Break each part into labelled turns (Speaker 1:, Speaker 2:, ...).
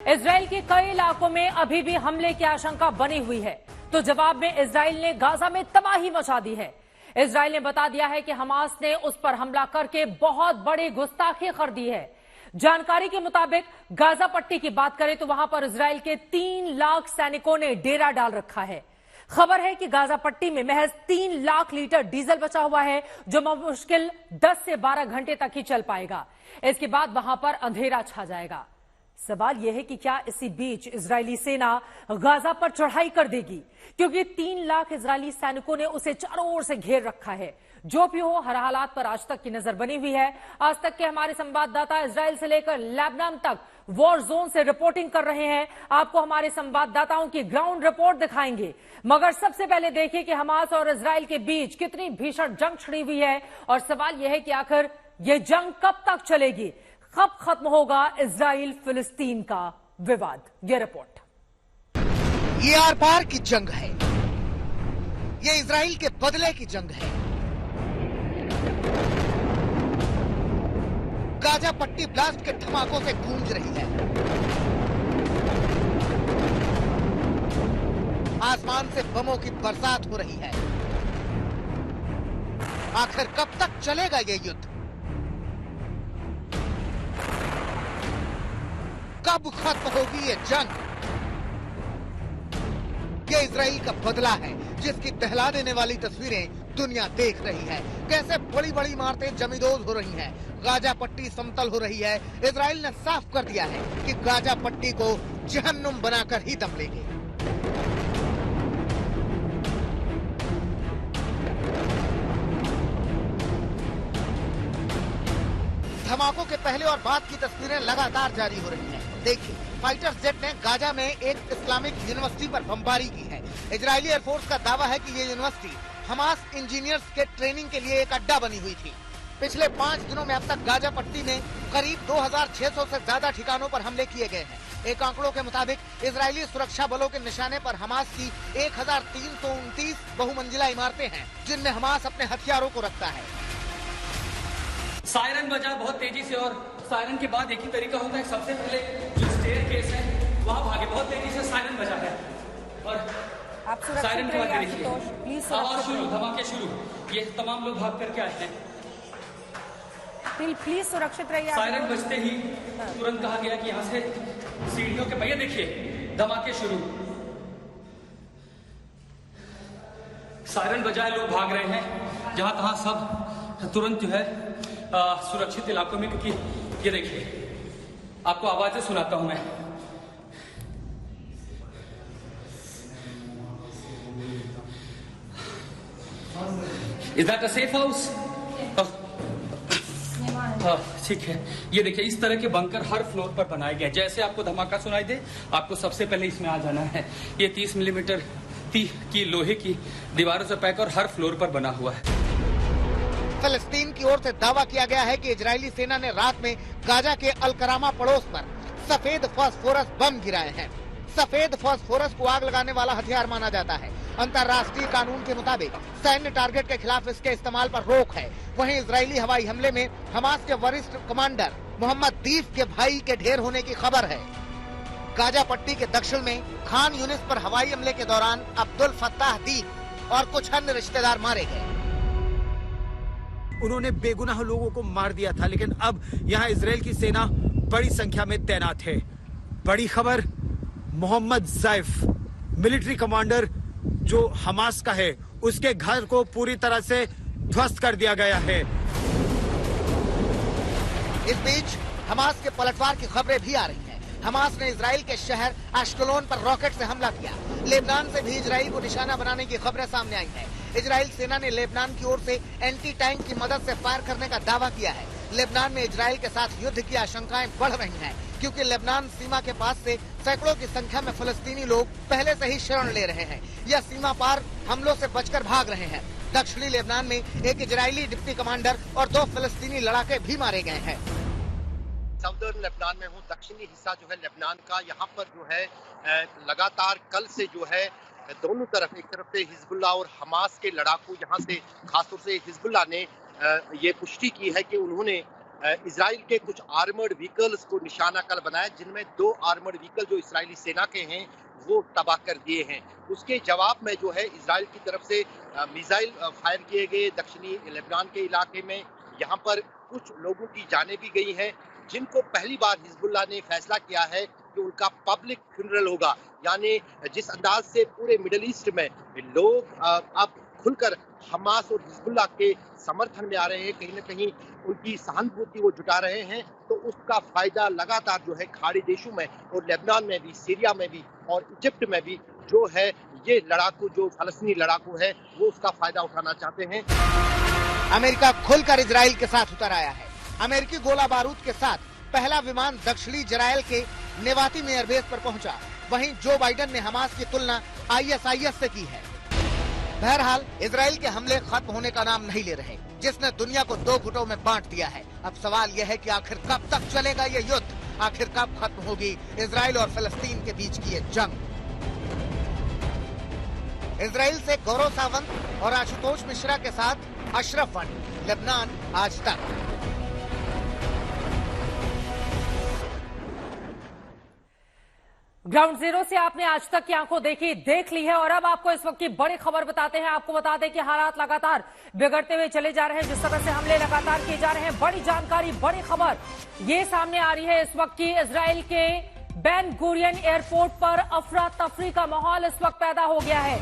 Speaker 1: Israel के कई इलाकों में अभी भी हमले की आशंका बनी हुई है, तो जवाब में इजराइल ने गाजा में तबाही मचा दी है। इजराइल ने बता दिया है कि हमास ने उस पर हमला करके बहुत बड़ी गुस्ताखी कर दी है। जानकारी के मुताबिक गाजा पट्टी की बात करें तो वहां पर इजराइल के 3 लाख सैनिकों ने डेरा डाल रखा है। खबर है कि गाजा पट्टी में महज 3 लाख लीटर डीजल बचा हुआ है, जो मुश्किल 10 से 12 घंटे तक ही चल पाएगा। इसके बाद वहां पर अंधेरा छा जाएगा। सवाल यह है कि क्या इसी बीच इजरायली सेना गाजा पर चढ़ाई कर देगी, क्योंकि 3 लाख इजरायली सैनिकों ने उसे चारों ओर से घेर रखा है। जो भी हो, हर हालात पर आज तक की नजर बनी हुई है। आज तक के हमारे संवाददाता इजराइल से लेकर लेबनान तक वॉर जोन से रिपोर्टिंग कर रहे हैं। आपको हमारे संवाददाताओं की ग्राउंड रिपोर्ट दिखाएंगे, मगर सबसे पहले देखिए कि हमास और इजराइल के बीच कितनी भीषण जंग छिड़ी हुई है। और सवाल यह है कि आखिर यह जंग कब तक चलेगी, कब खत्म होगा इजराइल फिलिस्तीन का विवाद। ये रिपोर्ट।
Speaker 2: ये आर पार की जंग है, ये इजराइल के बदले की जंग है। गाजा पट्टी ब्लास्ट के धमाकों से गूंज रही है। आसमान से बमों की बरसात हो रही है। आखिर कब तक चलेगा ये युद्ध? कब खत्म होगी ये जंग? ये इजराइल का बदला है, जिसकी दहला देने वाली तस्वीरें दुनिया देख रही है। कैसे बड़ी बड़ी इमारतें जमींदोज हो रही हैं, गाजा पट्टी समतल हो रही है। इजराइल ने साफ कर दिया है कि गाजा पट्टी को जहन्नुम बनाकर ही दम लेंगे। धमाकों के पहले और बाद की तस्वीरें लगातार जारी हो रही हैं। देखिए, फाइटर जेट ने गाजा में एक इस्लामिक यूनिवर्सिटी पर बमबारी की है। इजरायली एयरफोर्स का दावा है कि ये यूनिवर्सिटी हमास इंजीनियर्स के ट्रेनिंग के लिए एक अड्डा बनी हुई थी। पिछले 5 दिनों में अब तक गाजा पट्टी में करीब 2600 से ज्यादा ठिकानों पर हमले किए गए हैं। एक आंकड़ों के मुताबिक इजरायली सुरक्षा बलों के निशाने पर हमास की 1329 बहुमंजिला इमारतें हैं, जिनमें हमास अपने हथियारों को रखता है।
Speaker 3: सायरन बजा बहुत तेजी से, और सायरन के बाद एक ही तरीका होता है, सबसे पहले जो स्टेयरकेस है वहां भागे। बहुत तेजी से सायरन बजा है और सायरन के बाद देखिए आवाज शुरू, धमाके शुरू। ये तमाम लोग भाग करके आए हैं।
Speaker 1: प्लीज सुरक्षित रहिए।
Speaker 3: सायरन बजते ही तुरंत कहा गया कि यहाँ से सीढ़ियों के पहिए देखिए, धमाके शुरू। सायरन बजाए लोग भाग रहे हैं जहां तहां, सब तुरंत जो है सुरक्षित इलाकों में, क्योंकि ये देखिए आपको आवाजें सुनाता हूं मैं। Is that a safe house? ठीक है। ये देखिए, इस तरह के बंकर हर फ्लोर पर बनाए गए। जैसे आपको धमाका सुनाई दे, आपको सबसे पहले इसमें आ जाना है। ये 30 मिलीमीटर की लोहे की दीवारों से पैक और हर फ्लोर पर बना हुआ है।
Speaker 2: फिलिस्तीन की ओर से दावा किया गया है कि इजरायली सेना ने रात में गाजा के अलकरामा पड़ोस पर सफेद फास्फोरस बम गिराए हैं। सफेद फास्फोरस को आग लगाने वाला हथियार माना जाता है। अंतर्राष्ट्रीय कानून के मुताबिक सैन्य टारगेट के खिलाफ इसके इस्तेमाल पर रोक है। वहीं इजरायली हवाई हमले में हमास के वरिष्ठ कमांडर मोहम्मद दीफ के भाई के ढेर होने की खबर है। गाजा पट्टी के दक्षिण में खान यूनिस पर हवाई हमले के दौरान अब्दुल फत्ताह दीफ और कुछ अन्य रिश्तेदार मारे गए।
Speaker 4: उन्होंने बेगुनाह लोगों को मार दिया था, लेकिन अब यहाँ इजराइल की सेना बड़ी संख्या में तैनात है। बड़ी खबर, मोहम्मद ज़ैफ मिलिट्री कमांडर जो हमास का है, उसके घर को पूरी तरह से ध्वस्त कर दिया गया है।
Speaker 2: इस बीच हमास के पलटवार की खबरें भी आ रही हैं। हमास ने इजराइल के शहर अश्कलोन पर रॉकेट से हमला किया। लेबनान से भी इजराइल को निशाना बनाने की खबरें सामने आई हैं। इजराइल सेना ने लेबनान की ओर से एंटी टैंक की मदद से फायर करने का दावा किया है। लेबनान में इजराइल के साथ युद्ध की आशंकाएं बढ़ रही हैं, क्योंकि लेबनान सीमा के पास से सैकड़ों की संख्या में फिलिस्तीनी लोग पहले से ही शरण ले रहे हैं या सीमा पार हमलों से बचकर भाग रहे हैं। दक्षिणी लेबनान में एक इजरायली डिप्टी कमांडर और 2 फिलिस्तीनी लड़ाके भी मारे गए हैं।
Speaker 5: साउदर्न लेबनान में हूँ, दक्षिणी हिस्सा जो है लेबनान का, यहाँ पर जो है लगातार कल से जो है दोनों तरफ, एक तरफ से हिजबुल्लाह और हमास के लड़ाकू, यहाँ से खासतौर से हिजबुल्लाह ने ये पुष्टि की है कि उन्होंने इजराइल के कुछ आर्मर्ड व्हीकल्स को निशाना कर बनाया, जिनमें 2 आर्मर्ड व्हीकल जो इजरायली सेना के हैं वो तबाह कर दिए हैं। उसके जवाब में जो है इजराइल की तरफ से मिसाइल फायर किए गए दक्षिणी लेबनान के इलाके में। यहाँ पर कुछ लोगों की जानें भी गई हैं, जिनको पहली बार हिजबुल्लाह ने फैसला किया है कि उनका पब्लिक फ्यूनरल होगा। यानी जिस अंदाज से पूरे मिडिल ईस्ट में लोग अब खुलकर हमास और हिजबुल्लाह के समर्थन में आ रहे हैं, कहीं न कहीं उनकी सहानुभूति वो जुटा रहे हैं, तो उसका फायदा लगातार जो है खाड़ी देशों में और लेबनान में भी, सीरिया में भी और इजिप्ट में भी जो है ये लड़ाकू, जो फलस्तीनी लड़ाकू है, वो उसका फायदा उठाना चाहते हैं।
Speaker 2: अमेरिका खुलकर इजराइल के साथ उतर आया है। अमेरिकी गोला बारूद के साथ पहला विमान दक्षिणी इजराइल के नेवाती में एयरबेस पर पहुंचा। वहीं जो बाइडेन ने हमास की तुलना ISIS से की है। बहरहाल इजराइल के हमले खत्म होने का नाम नहीं ले रहे, जिसने दुनिया को 2 गुटों में बांट दिया है। अब सवाल यह है कि आखिर कब तक चलेगा ये युद्ध, आखिर कब खत्म होगी इजराइल और फलस्तीन के बीच की ये जंग। इजराइल से गौरव सावंत और आशुतोष मिश्रा के साथ अशरफ वनी, लेबनान आज तक।
Speaker 1: ग्राउंड जीरो से आपने आज तक की आंखों देख ली है और अब आपको इस वक्त की बड़ी खबर बताते हैं। आपको बता दें कि हालात लगातार बिगड़ते हुए चले जा रहे हैं। जिस तरह से हमले लगातार किए जा रहे हैं, बड़ी जानकारी, बड़ी खबर ये सामने आ रही है इस वक्त की। इजराइल के बेन गुरियन एयरपोर्ट पर अफरा तफरी का माहौल इस वक्त पैदा हो गया है।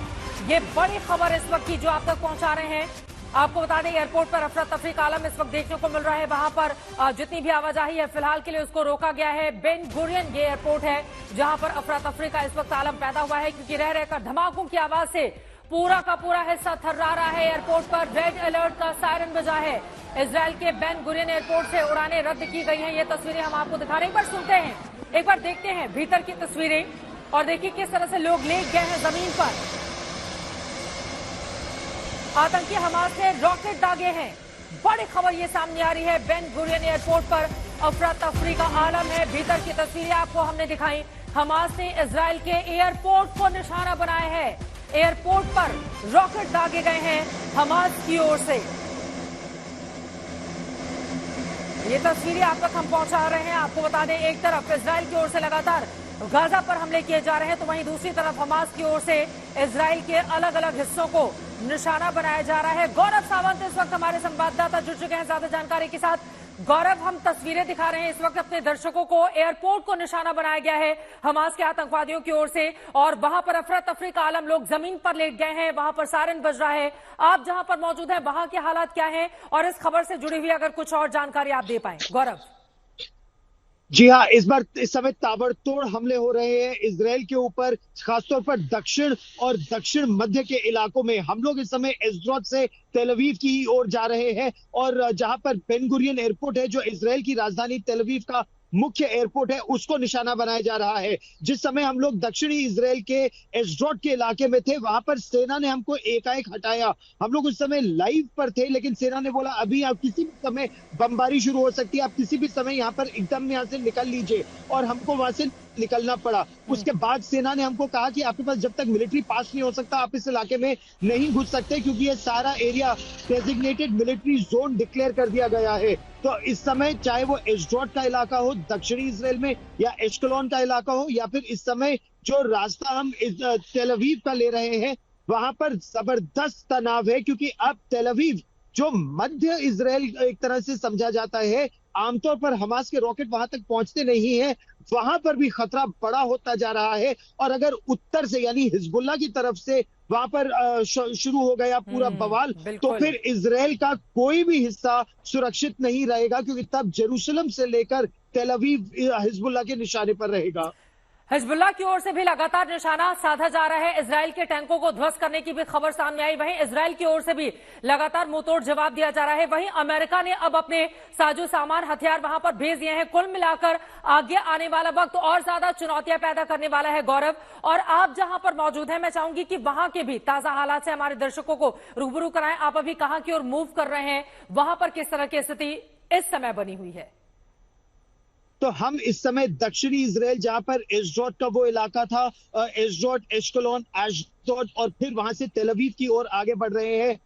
Speaker 1: ये बड़ी खबर इस वक्त की जो आप तक पहुंचा रहे हैं। आपको बता दें एयरपोर्ट पर अफरा तफरी का आलम इस वक्त देखने को मिल रहा है। वहां पर जितनी भी आवाजाही है फिलहाल के लिए उसको रोका गया है। बेन गुरियन ये एयरपोर्ट है जहां पर अफरा तफरी का इस वक्त आलम पैदा हुआ है, क्योंकि रह रहकर धमाकों की आवाज से पूरा का पूरा हिस्सा थर्रा रहा है। एयरपोर्ट पर रेड अलर्ट का सायरन बजा है। इजराइल के बेन गुरियन एयरपोर्ट से उड़ानें रद्द की गई हैं। ये तस्वीरें हम आपको दिखा रहे हैं। एक बार सुनते हैं, एक बार देखते हैं भीतर की तस्वीरें और देखिए किस तरह से लोग लेट गए हैं जमीन पर। आतंकी हमास ने रॉकेट दागे हैं। बड़ी खबर ये सामने आ रही है। बेन गुरियन एयरपोर्ट पर अफरा तफरी का आलम है। भीतर की तस्वीरें आपको हमने दिखाई। हमास ने इजराइल के एयरपोर्ट को निशाना बनाया है। एयरपोर्ट पर रॉकेट दागे गए हैं हमास की ओर से। ये तस्वीरें आप तक हम पहुंचा रहे हैं। आपको बता दें एक तरफ इजराइल की ओर से लगातार गाजा पर हमले किए जा रहे हैं, तो वहीं दूसरी तरफ हमास की ओर से इजराइल के अलग अलग हिस्सों को निशाना बनाया जा रहा है। गौरव सावंत इस वक्त हमारे संवाददाता जुड़ चुके हैं ज्यादा जानकारी के साथ। गौरव, हम तस्वीरें दिखा रहे हैं इस वक्त अपने दर्शकों को। एयरपोर्ट को निशाना बनाया गया है हमास के आतंकवादियों की ओर से और वहां पर अफरा तफरी का आलम, लोग जमीन पर लेट गए हैं। वहां पर सायरन बज रहा है। आप जहां पर मौजूद हैं वहां के हालात क्या हैं और इस खबर से जुड़ी हुई अगर कुछ और जानकारी आप दे पाएं। गौरव।
Speaker 6: जी हाँ, इस समय ताबड़तोड़ हमले हो रहे हैं इजराइल के ऊपर, खासतौर पर दक्षिण और दक्षिण मध्य के इलाकों में। हम लोग इस समय एस्ड्रोड से तेल अवीव की ओर जा रहे हैं और जहां पर बेन गुरियन एयरपोर्ट है, जो इजराइल की राजधानी तेल अवीव का मुख्य एयरपोर्ट है, उसको निशाना बनाया जा रहा है। जिस समय हम लोग दक्षिणी इजराइल के एस्ड्रोड के इलाके में थे, वहां पर सेना ने हमको एकाएक हटाया। हम लोग उस समय लाइव पर थे, लेकिन सेना ने बोला अभी आप किसी भी समय बमबारी शुरू हो सकती है, आप किसी भी समय यहाँ पर एकदम यहाँ से निकल लीजिए, और हमको वहां से निकलना पड़ा। उसके बाद सेना ने हमको कहा कि आपके पास जब तक मिलिट्री पास नहीं हो सकता आप इस इलाके में नहीं घुस सकते, क्योंकि ये सारा area designated military zone declare कर दिया गया है। तो इस समय चाहे वो एस्ड्रोड का इलाका हो दक्षिणी इजराइल में, या एश्केलोन का इलाका हो, या फिर इस समय जो रास्ता हम तेल अवीव का ले रहे हैं, वहां पर जबरदस्त तनाव है, क्योंकि अब तेल अवीव जो मध्य इजराइल एक तरह से समझा जाता है, आमतौर पर हमास के रॉकेट वहां तक पहुंचते नहीं है, वहां पर भी खतरा बड़ा होता जा रहा है। और अगर उत्तर से यानी हिजबुल्लाह की तरफ से वहां पर शुरू हो गया पूरा बवाल, तो फिर इजराइल का कोई भी हिस्सा सुरक्षित नहीं रहेगा, क्योंकि तब जेरूसलम से लेकर तेल अवीव हिजबुल्लाह के निशाने पर रहेगा।
Speaker 1: हिजबुल्लाह की ओर से भी लगातार निशाना साधा जा रहा है। इजराइल के टैंकों को ध्वस्त करने की भी खबर सामने आई। वहीं इजराइल की ओर से भी लगातार मुंहतोड़ जवाब दिया जा रहा है। वहीं अमेरिका ने अब अपने साजो सामान, हथियार वहां पर भेज दिए हैं। कुल मिलाकर आगे आने वाला वक्त और ज्यादा चुनौतियां पैदा करने वाला है। गौरव, और आप जहां पर मौजूद हैं, मैं चाहूंगी कि वहां के भी ताजा हालात से हमारे दर्शकों को रूबरू कराएं। आप अभी कहां की ओर मूव कर रहे हैं, वहां पर किस तरह की स्थिति इस समय बनी हुई है?
Speaker 6: तो हम इस समय दक्षिणी इजराइल, जहां पर एशडोड का वो इलाका था, एशडोड, एश्कलोन, एशडोड, और फिर वहां से तेल अवीव की ओर आगे बढ़ रहे हैं।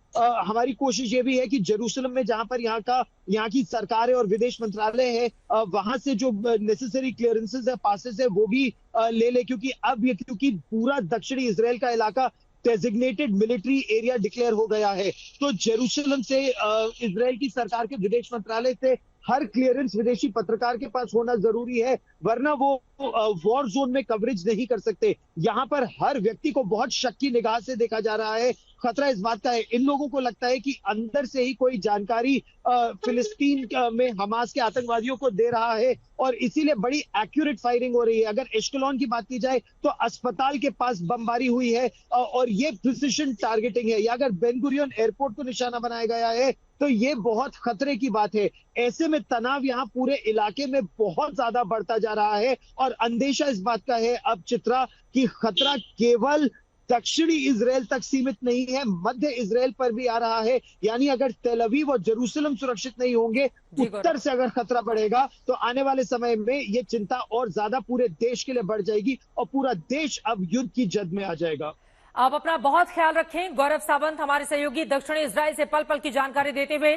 Speaker 6: हमारी कोशिश ये भी है कि जेरूसलम में, जहां पर यहाँ की सरकार है और विदेश मंत्रालय है, वहां से जो नेसेसरी क्लियरेंसेस है, पासेस है, वो भी ले ले, क्योंकि पूरा दक्षिणी इजराइल का इलाका डेजिग्नेटेड मिलिट्री एरिया डिक्लेयर हो गया है। तो जेरूसलम से इजराइल की सरकार के विदेश मंत्रालय से हर क्लियरेंस विदेशी पत्रकार के पास होना जरूरी है, वरना वो वॉर जोन में कवरेज नहीं कर सकते। यहाँ पर हर व्यक्ति को बहुत शक की निगाह से देखा जा रहा है। खतरा इस बात का है, इन लोगों को लगता है कि अंदर से ही कोई जानकारी फिलिस्तीन में हमास के आतंकवादियों को दे रहा है, और इसीलिए बड़ी एक्यूरेट फायरिंग हो रही है। अगर एश्कलोन की बात की जाए तो अस्पताल के पास बमबारी हुई है, और ये प्रिसिशन टारगेटिंग है। या अगर बेन गुरियन एयरपोर्ट को निशाना बनाया गया है, तो ये बहुत खतरे की बात है। ऐसे में तनाव यहाँ पूरे इलाके में बहुत ज्यादा बढ़ता जा रहा है, और अंदेशा इस बात का है अब चित्रा कि खतरा केवल दक्षिणी इजराइल तक सीमित नहीं है, मध्य इजराइल पर भी आ रहा है। यानी अगर तेल अवीव और जेरूसलम सुरक्षित नहीं होंगे, उत्तर से अगर खतरा बढ़ेगा, तो आने वाले समय में ये चिंता और ज्यादा पूरे देश के लिए बढ़ जाएगी, और पूरा देश अब युद्ध की जद में आ जाएगा।
Speaker 1: आप अपना बहुत ख्याल रखें। गौरव सावंत हमारे सहयोगी दक्षिणी इजराइल से पल पल की जानकारी देते हुए